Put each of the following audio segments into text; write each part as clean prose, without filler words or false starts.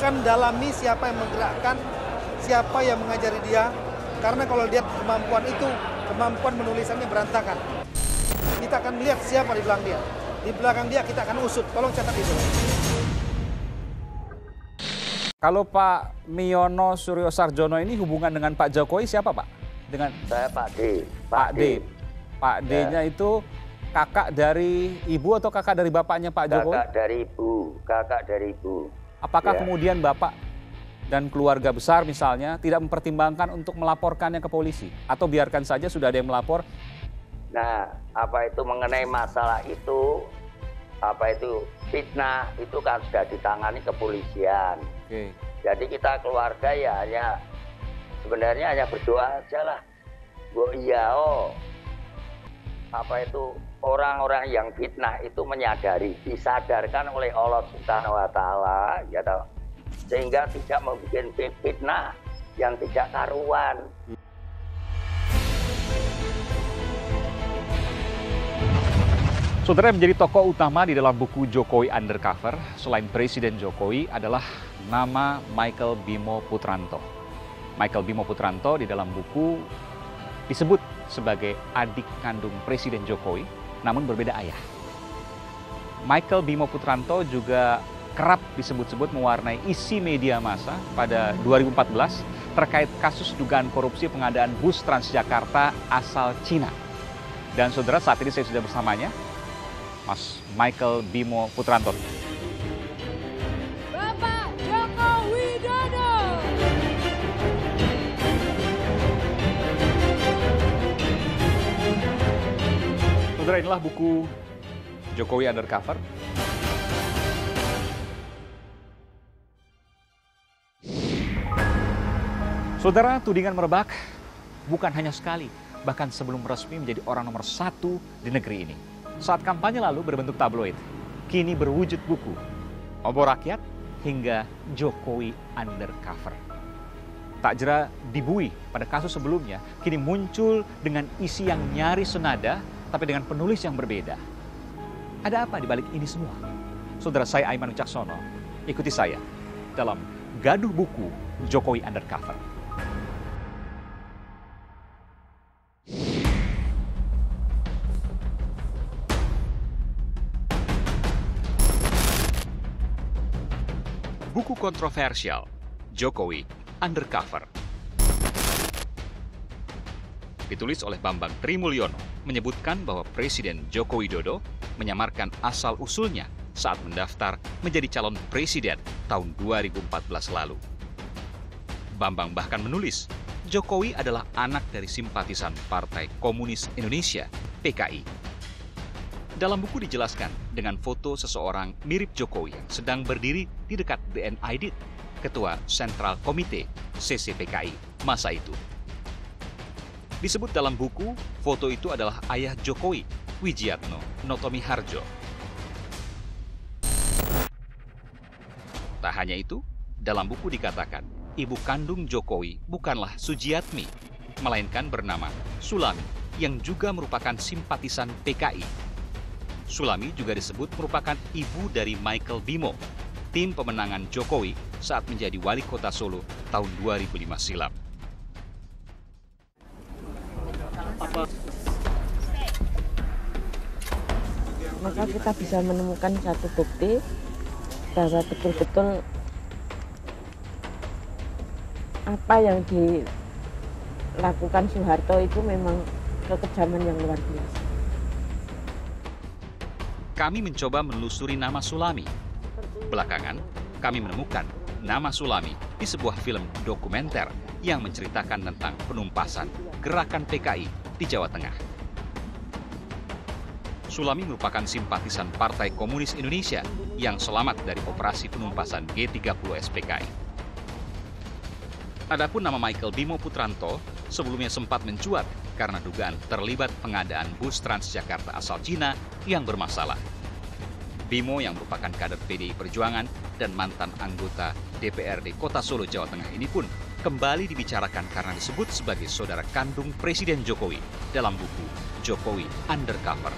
akan dalami siapa yang menggerakkan, siapa yang mengajari dia. Karena kalau lihat kemampuan itu, kemampuan menulisannya berantakan. Kita akan melihat siapa di belakang dia. Di belakang dia kita akan usut. Tolong catat itu. Kalau Pak Miono Suryo Sarjono ini hubungan dengan Pak Jokowi siapa Pak? Dengan Saya Pak D. Pak D. Pak D-nya itu kakak dari ibu atau kakak dari bapaknya Pak Jokowi? Kakak dari ibu. Apakah kemudian Bapak dan keluarga besar misalnya tidak mempertimbangkan untuk melaporkannya ke polisi? Atau biarkan saja sudah ada yang melapor? Nah, apa itu mengenai masalah itu, apa itu fitnah, itu kan sudah ditangani kepolisian. Oke. Jadi kita keluarga ya sebenarnya hanya berdoa aja lah. Apa itu orang-orang yang fitnah itu menyadari, disadarkan oleh Allah Subhanahu wa taala ya toh. Sehingga tidak membuat fitnah yang tidak karuan. Saudara, yang menjadi tokoh utama di dalam buku Jokowi Undercover selain Presiden Jokowi adalah nama Michael Bimo Putranto. Michael Bimo Putranto di dalam buku disebut sebagai adik kandung Presiden Jokowi, namun berbeda ayah. Michael Bimo Putranto juga kerap disebut-sebut mewarnai isi media massa pada 2014 terkait kasus dugaan korupsi pengadaan bus Transjakarta asal Cina. Dan saudara, saat ini saya sudah bersamanya, Mas Michael Bimo Putranto. Bapak Joko Widodo. Saudara, inilah buku Jokowi Undercover. Saudara, tudingan merebak bukan hanya sekali, bahkan sebelum resmi menjadi orang nomor 1 di negeri ini. Saat kampanye lalu berbentuk tabloid, kini berwujud buku, obor rakyat hingga Jokowi Undercover. Tak jera dibui pada kasus sebelumnya, kini muncul dengan isi yang nyaris senada, tapi dengan penulis yang berbeda. Ada apa di balik ini semua? Saudara, saya Aiman Wicaksono, ikuti saya dalam gaduh buku Jokowi Undercover. Buku kontroversial Jokowi Undercover. Ditulis oleh Bambang Trimulyono, menyebutkan bahwa Presiden Joko Widodo menyamarkan asal-usulnya saat mendaftar menjadi calon presiden tahun 2014 lalu. Bambang bahkan menulis, Jokowi adalah anak dari simpatisan Partai Komunis Indonesia, PKI. Dalam buku dijelaskan dengan foto seseorang mirip Jokowi yang sedang berdiri di dekat BN Aidit, Ketua Sentral Komite CCPKI masa itu. Disebut dalam buku, foto itu adalah ayah Jokowi, Wijiatno Notomiharjo. Tak hanya itu, dalam buku dikatakan, ibu kandung Jokowi bukanlah Sujiatmi, melainkan bernama Sulami, yang juga merupakan simpatisan PKI. Sulami juga disebut merupakan ibu dari Michael Bimo, tim pemenangan Jokowi saat menjadi wali kota Solo tahun 2005 silam. Maka kita bisa menemukan satu bukti bahwa betul-betul apa yang dilakukan Soeharto itu memang kekejaman yang luar biasa. Kami mencoba menelusuri nama Sulami. Belakangan, kami menemukan nama Sulami di sebuah film dokumenter yang menceritakan tentang penumpasan gerakan PKI di Jawa Tengah. Sulami merupakan simpatisan Partai Komunis Indonesia yang selamat dari operasi penumpasan G30 SPKI. Adapun nama Michael Bimo Putranto sebelumnya sempat mencuat karena dugaan terlibat pengadaan bus Transjakarta asal Cina yang bermasalah. Bimo yang merupakan kader PDI Perjuangan dan mantan anggota DPRD Kota Solo, Jawa Tengah ini pun kembali dibicarakan karena disebut sebagai saudara kandung Presiden Jokowi dalam buku Jokowi Undercover.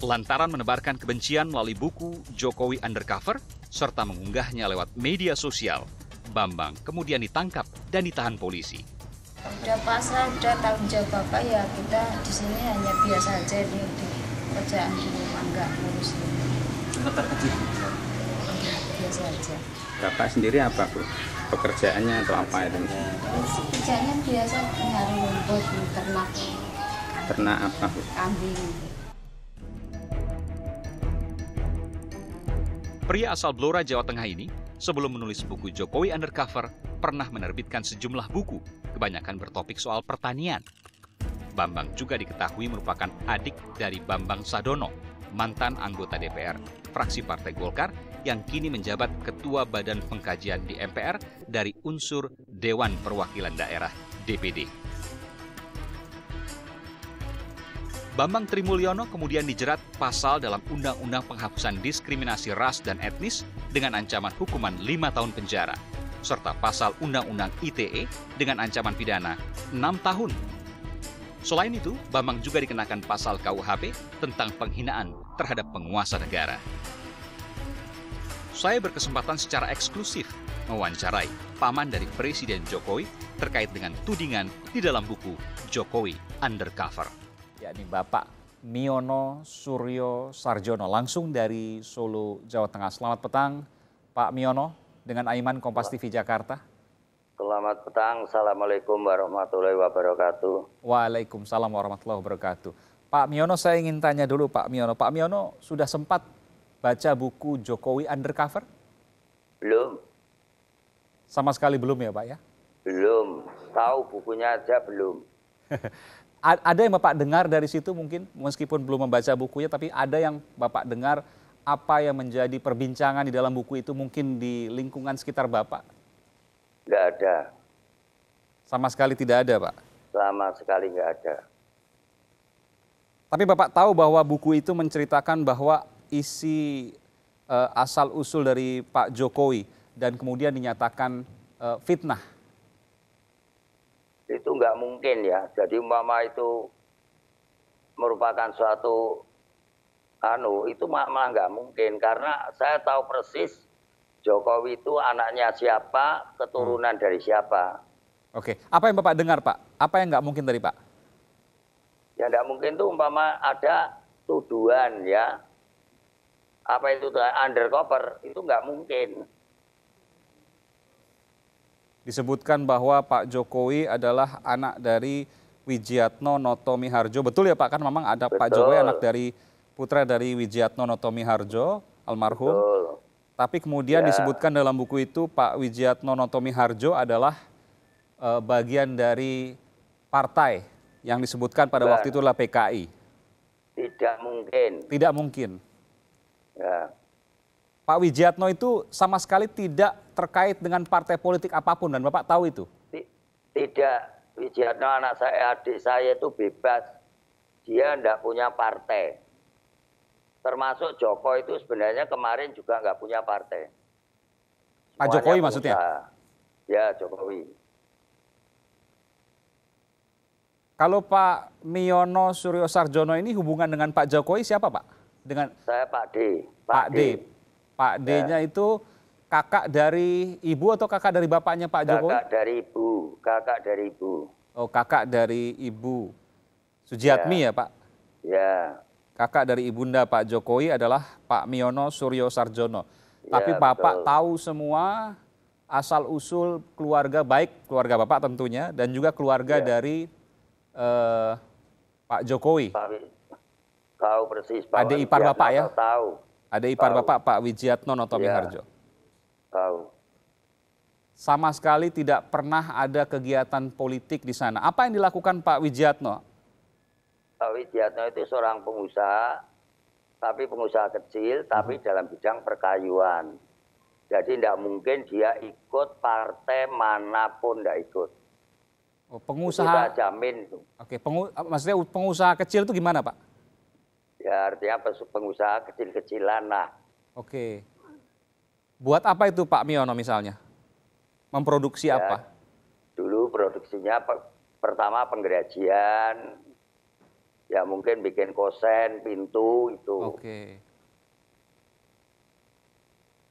Lantaran menebarkan kebencian melalui buku Jokowi Undercover serta mengunggahnya lewat media sosial, Bambang kemudian ditangkap dan ditahan polisi. Udah pasrah, udah tanggung jawab Bapak ya, kita di sini hanya biasa aja di kerjaan di rumah, nggak ngurus ini. Sebentar kecil. Biasa aja. Bapak sendiri apa, Bu? Pekerjaannya atau apa itu? Kerjanya biasa nyari rumput, ternak Ternak apa, Bu? kambing. Pria asal Blora, Jawa Tengah ini sebelum menulis buku Jokowi Undercover pernah menerbitkan sejumlah buku, kebanyakan bertopik soal pertanian. Bambang juga diketahui merupakan adik dari Bambang Sadono, mantan anggota DPR, fraksi Partai Golkar yang kini menjabat Ketua Badan Pengkajian di MPR dari unsur Dewan Perwakilan Daerah DPD. Bambang Trimulyono kemudian dijerat pasal dalam Undang-Undang Penghapusan Diskriminasi Ras dan Etnis dengan ancaman hukuman 5 tahun penjara, serta pasal Undang-Undang ITE dengan ancaman pidana 6 tahun. Selain itu, Bambang juga dikenakan pasal KUHP tentang penghinaan terhadap penguasa negara. Saya berkesempatan secara eksklusif mewawancarai paman dari Presiden Jokowi terkait dengan tudingan di dalam buku Jokowi Undercover. Yakni Bapak Miono Suryo Sarjono, langsung dari Solo, Jawa Tengah. Selamat petang, Pak Miono, dengan Aiman, Kompas TV Jakarta. Selamat petang, Assalamualaikum warahmatullahi wabarakatuh. Waalaikumsalam warahmatullahi wabarakatuh. Pak Miono, saya ingin tanya dulu Pak Miono. Pak Miono sudah sempat baca buku Jokowi Undercover? Belum. Sama sekali belum ya Pak ya? Belum. Tahu bukunya aja belum. Ada yang Bapak dengar dari situ mungkin, meskipun belum membaca bukunya, tapi ada yang Bapak dengar apa yang menjadi perbincangan di dalam buku itu mungkin di lingkungan sekitar Bapak? Nggak ada. Sama sekali tidak ada Pak? Sama sekali nggak ada. Tapi Bapak tahu bahwa buku itu menceritakan bahwa isi asal-usul dari Pak Jokowi dan kemudian dinyatakan fitnah. Itu nggak mungkin ya. Jadi umpama itu merupakan suatu itu malah nggak mungkin. Karena saya tahu persis Jokowi itu anaknya siapa, keturunan dari siapa. Oke, apa yang Bapak dengar Pak? Apa yang nggak mungkin tadi Pak? Ya nggak mungkin tuh umpama ada tuduhan ya. Apa itu undercover, itu nggak mungkin. Disebutkan bahwa Pak Jokowi adalah anak dari Wijiatno Notomiharjo. Betul ya Pak? Kan memang ada Betul. Pak Jokowi anak dari putra dari Wijiatno Notomiharjo, almarhum. Betul. Tapi kemudian disebutkan dalam buku itu Pak Wijiatno Notomiharjo adalah bagian dari partai yang disebutkan pada waktu itu adalah PKI. Tidak mungkin. Tidak mungkin. Ya. Pak Wijiatno itu sama sekali tidak terkait dengan partai politik apapun dan Bapak tahu itu? Tidak, Wijiatno anak saya, adik saya itu bebas. Dia tidak punya partai. Termasuk Joko itu sebenarnya kemarin juga nggak punya partai. Pak Jokowi maksudnya? Ya, Jokowi. Kalau Pak Miono Suryo Sarjono ini hubungan dengan Pak Jokowi siapa Pak? Dengan Saya Pak D. Pak D. Pak D-nya itu kakak dari ibu atau kakak dari bapaknya Pak Jokowi? Kakak dari ibu. Kakak dari ibu. Oh, kakak dari ibu. Sujiatmi ya Pak? Ya. Kakak dari ibunda Pak Jokowi adalah Pak Miono Suryo Sarjono. Ya, Tapi Bapak betul. tahu semua asal-usul keluarga, baik keluarga Bapak tentunya, dan juga keluarga dari Pak Jokowi. Tahu persis. Adik ipar Bapak ya? Tahu. Adik ipar Bapak, Pak Wijiatno Notomiharjo. Tahu. Sama sekali tidak pernah ada kegiatan politik di sana. Apa yang dilakukan Pak Wijiatno? Pak Wijiatno itu seorang pengusaha, tapi pengusaha kecil, tapi dalam bidang perkayuan. Jadi tidak mungkin dia ikut partai manapun, tidak ikut. Oh, pengusaha. Kita jamin itu. Oke, maksudnya pengusaha kecil itu gimana Pak? Ya artinya pengusaha kecil-kecilan lah. Oke. Buat apa itu Pak Miono misalnya? Memproduksi apa? Dulu produksinya pertama penggrajian, Ya mungkin bikin kosen, pintu itu. Oke.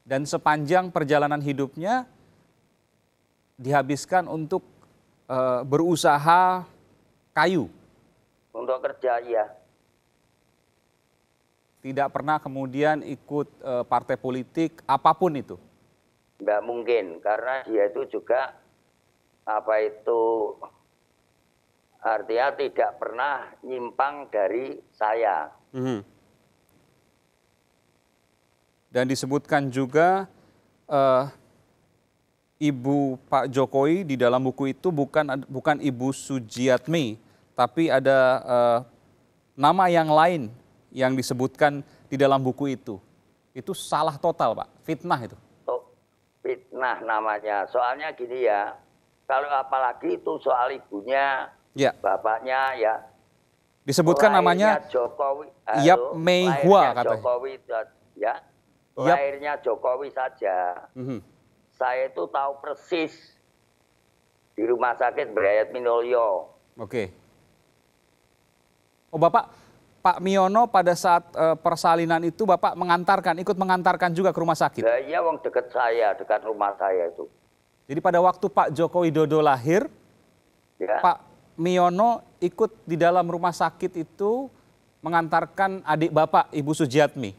Dan sepanjang perjalanan hidupnya dihabiskan untuk berusaha kayu. Untuk kerja, ya. Tidak pernah kemudian ikut partai politik apapun itu. Nggak mungkin, karena dia itu juga artinya tidak pernah nyimpang dari saya. Dan disebutkan juga ibu Pak Jokowi di dalam buku itu bukan Ibu Sujiatmi, tapi ada nama yang lain yang disebutkan di dalam buku itu. Itu salah total, Pak. Fitnah itu. Oh, fitnah namanya. Soalnya gini ya, kalau apalagi itu soal ibunya, Ya. bapaknya ya. Disebutkan namanya Jokowi. Yap Mei Hua katanya. Jokowi ya. Yap. Lahirnya Jokowi saja. Saya itu tahu persis di Rumah Sakit Brayat Minulyo. Oke. Oh, Pak Miono pada saat persalinan itu Bapak ikut mengantarkan juga ke rumah sakit? Nah, iya, wong dekat rumah saya itu. Jadi pada waktu Pak Joko Widodo lahir, Ya. Pak Miono ikut di dalam rumah sakit itu mengantarkan adik Bapak, Ibu Sujiatmi.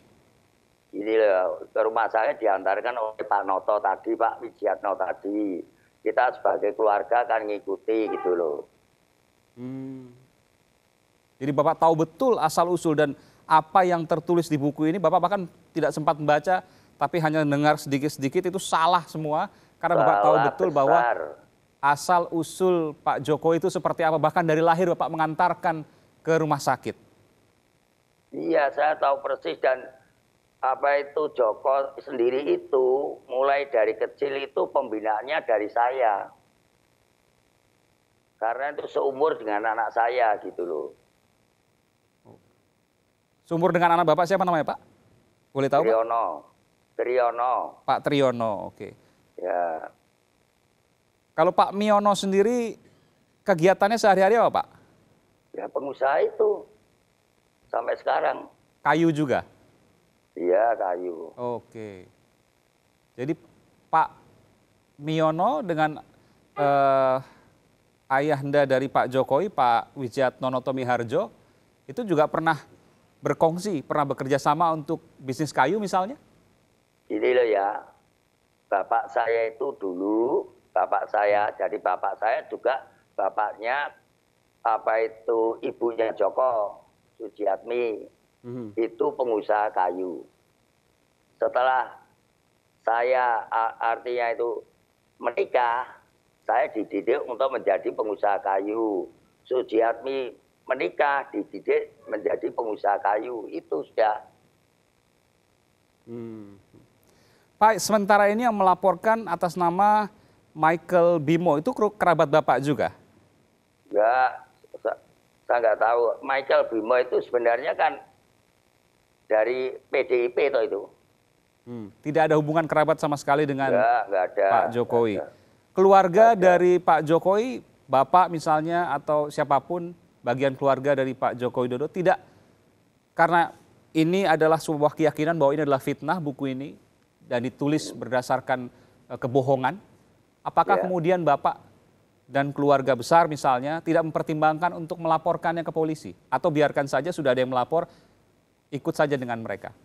Ini loh, ke rumah saya diantarkan oleh Pak Noto tadi, Pak Wijiatno tadi. Kita sebagai keluarga kan ngikuti gitu loh. Jadi Bapak tahu betul asal-usul dan apa yang tertulis di buku ini, Bapak bahkan tidak sempat membaca, tapi hanya dengar sedikit-sedikit, itu salah semua. Karena Bapak tahu betul bahwa asal-usul Pak Jokowi itu seperti apa, bahkan dari lahir Bapak mengantarkan ke rumah sakit. Iya, saya tahu persis, dan Joko sendiri itu mulai dari kecil itu pembinaannya dari saya. Karena itu seumur dengan anak saya gitu loh. Seumur dengan anak Bapak siapa namanya, Pak? Boleh tahu, Pak? Triyono. Pak Triyono, oke. Ya. Kalau Pak Miono sendiri kegiatannya sehari-hari apa, Pak? Ya pengusaha itu sampai sekarang. Kayu juga? Iya, kayu. Oke. Jadi Pak Miono dengan ayahanda dari Pak Jokowi, Pak Wijiatno Tomiharjo, itu juga pernah berkongsi, pernah bekerja sama untuk bisnis kayu misalnya? Ini loh ya, bapak saya itu dulu, jadi bapak saya juga bapaknya ibunya Joko, Sujiatmi, itu pengusaha kayu. Setelah saya artinya itu menikah, saya dididik untuk menjadi pengusaha kayu. Sujiatmi menikah, dididik menjadi pengusaha kayu. Itu sudah. Pak, sementara ini yang melaporkan atas nama Michael Bimo, itu kerabat Bapak juga? Enggak, saya nggak tahu. Michael Bimo itu sebenarnya kan dari PDIP itu. Tidak ada hubungan kerabat sama sekali dengan nggak ada, Pak Jokowi. Keluarga dari Pak Jokowi, Bapak misalnya atau siapapun bagian keluarga dari Pak Joko Widodo tidak, karena ini adalah sebuah keyakinan bahwa ini adalah fitnah buku ini dan ditulis berdasarkan kebohongan. Apakah kemudian Bapak dan keluarga besar misalnya tidak mempertimbangkan untuk melaporkannya ke polisi? Atau biarkan saja sudah ada yang melapor, ikut saja dengan mereka?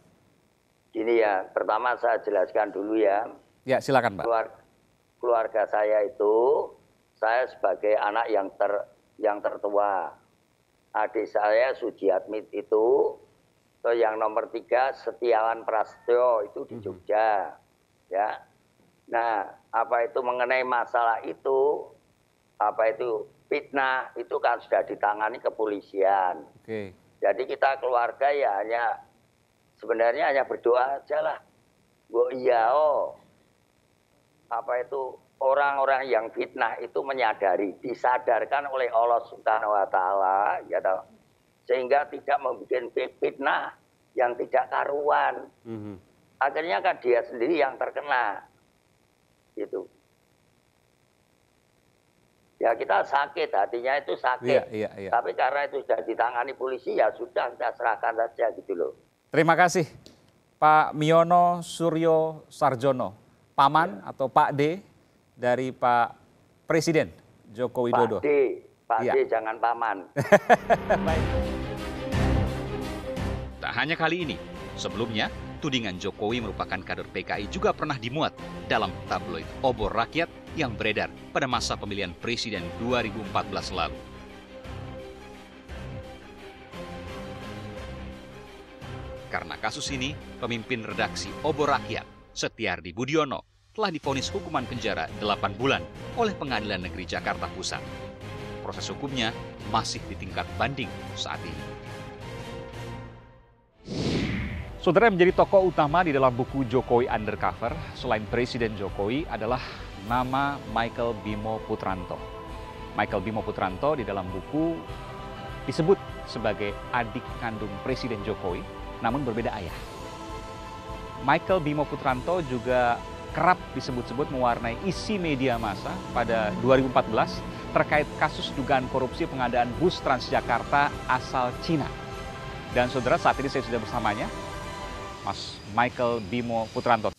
Ini ya, pertama saya jelaskan dulu ya. Ya, silakan Pak. Keluarga saya itu, saya sebagai anak yang tertua. Adik saya Sujiatmi itu yang nomor 3 Setiawan Prasetyo itu di Jogja. Ya. Nah, mengenai masalah itu, fitnah itu kan sudah ditangani kepolisian. Oke. Jadi kita keluarga ya sebenarnya hanya berdoa aja lah. Orang-orang yang fitnah itu menyadari, disadarkan oleh Allah Subhanahu wa taala, ya toh, sehingga tidak membuat fitnah yang tidak karuan. Akhirnya kan dia sendiri yang terkena. Gitu. Ya kita sakit, hatinya itu sakit. Iya. Tapi karena itu sudah ditangani polisi, ya sudah kita serahkan saja gitu loh. Terima kasih Pak Miono Suryo Sarjono, paman atau Pak D dari Pak Presiden Joko Widodo. Pak D, jangan paman. Baik. Tak hanya kali ini, sebelumnya tudingan Jokowi merupakan kader PKI juga pernah dimuat dalam tabloid Obor Rakyat yang beredar pada masa pemilihan presiden 2014 lalu. Karena kasus ini, pemimpin redaksi Obor Rakyat, Setiardi Budiono, telah divonis hukuman penjara 8 bulan oleh Pengadilan Negeri Jakarta Pusat. Proses hukumnya masih di tingkat banding saat ini. Saudara, yang menjadi tokoh utama di dalam buku Jokowi Undercover, selain Presiden Jokowi, adalah nama Michael Bimo Putranto. Michael Bimo Putranto di dalam buku disebut sebagai adik kandung Presiden Jokowi, namun berbeda ayah. Michael Bimo Putranto juga kerap disebut-sebut mewarnai isi media massa pada 2014 terkait kasus dugaan korupsi pengadaan bus Transjakarta asal Cina. Dan saudara, saat ini saya sudah bersamanya, Mas Michael Bimo Putranto.